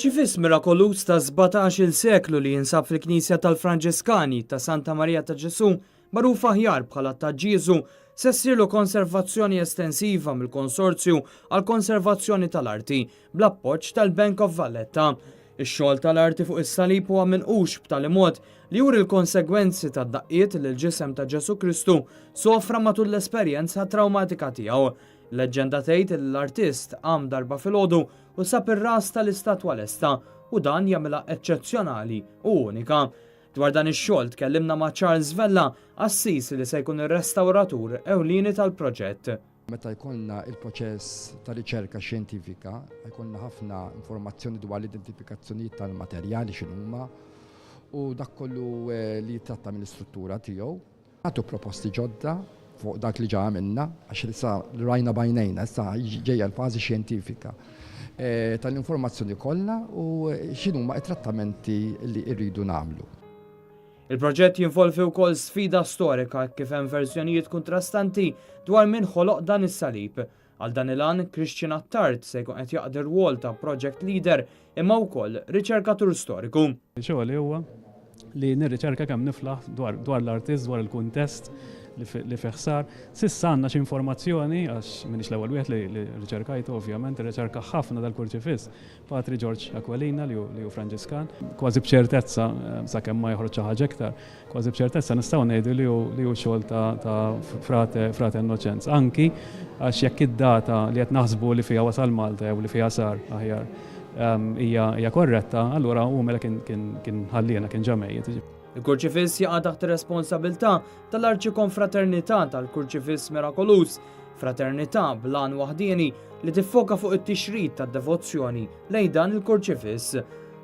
Il-kurċifiss mirakolus ta' 17-il seklu li jinsab fil-Knisja tal-Franġiskani ta' Santa Marija ta' Ġesu magħruf aħjar bħala ta' Ġiesu se ssirlu konservazzjoni estensiva mill-Konsorzju għal konservazzjoni tal-arti bl-appoġġ tal-Bank of Valletta. Ix-xogħol tal-arti fuq is-salib huwa minqux b'tali mod li juri l-konsegwenzi tad-daqqiet li l-ġisem ta' Ġesu Kristu sofra matul l-esperjenza traumatika tiegħu. Leġġenda tgħid li l-artist qam darba filgħodu u sab ir-ras tal-istatwa lesta u dan jagħmilha eċċezzjonali u unika. Dwar dan ix-xogħol tkellimna ma' Charles Vella, Assisi li se jkun ir-restawratur ewlieni tal-proġett. Meta jkollna il-proċess ta' riċerka xjentifika, jkollna ħafna informazzjoni dwar l-identifikazzjonijiet tal-materjali x'inhuma u dak kollu li jitratta mill-istruttura tiegħu. Għatu proposti ġodda fuq dak li ġa għamilna, għax li sa rajna bajnejna, sa ġejja l-fażi xjentifika tal-informazzjoni kollha u x'inhuma t-trattamenti li rridu nagħmlu. Il-proġett jinvolvi wkoll sfida storika kif hemm verżjonijiet kontrastanti dwar min ħoloq dan is-salib. Għal dan il-għan Christian Attard se jkun qed jaqdi r-rwol ta' project leader imma wkoll riċerkatur storiku. Xogħol huwa li nirriċerka kemm niflaħ dwar l-artist, dwar il-kuntest li feħsar. Sissa għandna xi informazzjoni għax minix l-ewwel wieħed li riċerkajtu ovvjament, riċerka ħafna dal-kurċifiss Patri George Aquilina li hu Franġiskan. Kważi b'ċertezza sakemm ma joħroġ xi ħaġa iktar, kważi b'ċertezza nistgħu ngħidu li hu xogħol ta' Frate Innoċenz. Anki għax jekk id-data li qed naħsbu li fiha wasal Malta jew li fiha sar aħjar hija korretta, allura hu mela kien ħallina kien ġamejjed. Il-kurċifiss jaqa' taħt ir-responsabilità tal-Arċikonfraternità tal-Kurċifiss Mirakolus, fraternità blan waħdieni li tiffoka fuq it-tixrid tad-devozzjoni lejn dan il-kurċifiss.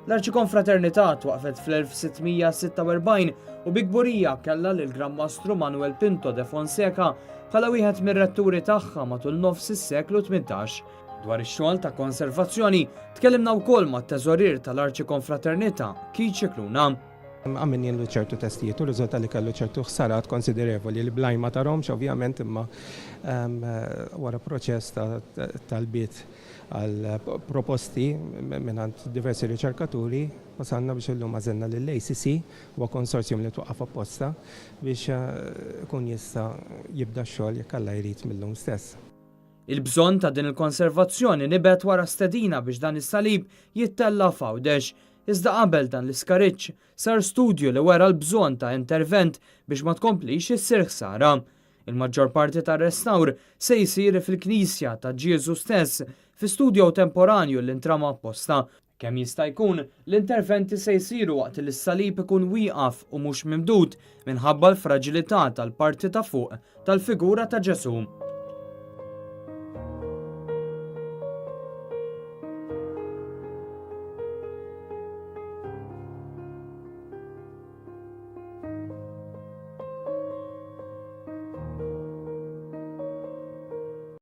L-Arċikonfraternità twaqfet fl-1646 u bi kburija kellha lil Gran Mastru Manuel Pinto de Fonseca bħala wieħed mir-retturi tagħha matul nofs is-seklu 18. Dwar ix-xogħol ta' konservazzjoni tkellimna wkoll mat-teżorier tal-Arċikonfraternità Kit Xikluna. Għammin jenlu ċertu testijiet u r-riżulta li kellu ċertu ħsarat konsiderevoli li blaj ma taromx ovvjament imma wara proċess tal-bit għal proposti minnant diversi riċerkaturi wasalna biex illum għażilna lill-ACC huwa konsorzjum li twaqqaf apposta biex kun jista' jibda x-xogħol jekk Alla jrid mill-lum stess. Il-bżonn ta' din il-konservazzjoni nibet wara stedina biex dan is-salib jittella f'Għawdex. Iżda qabel dan l-iskariċċ sar studju li wera l-bżonn ta' intervent biex ma tkomplix issir ħsara. Il-maġġor parti tar-restawr se jsir fil-Knisja ta' Ġiesu stess fi studju temporanju li ntrama apposta. Kemm jista' jkun l-interventi se jsiru waqt li s-salib ikun wieqaf u mhux mimdud minħabba l-fraġilità tal-parti ta' fuq tal-figura ta' Ġesu.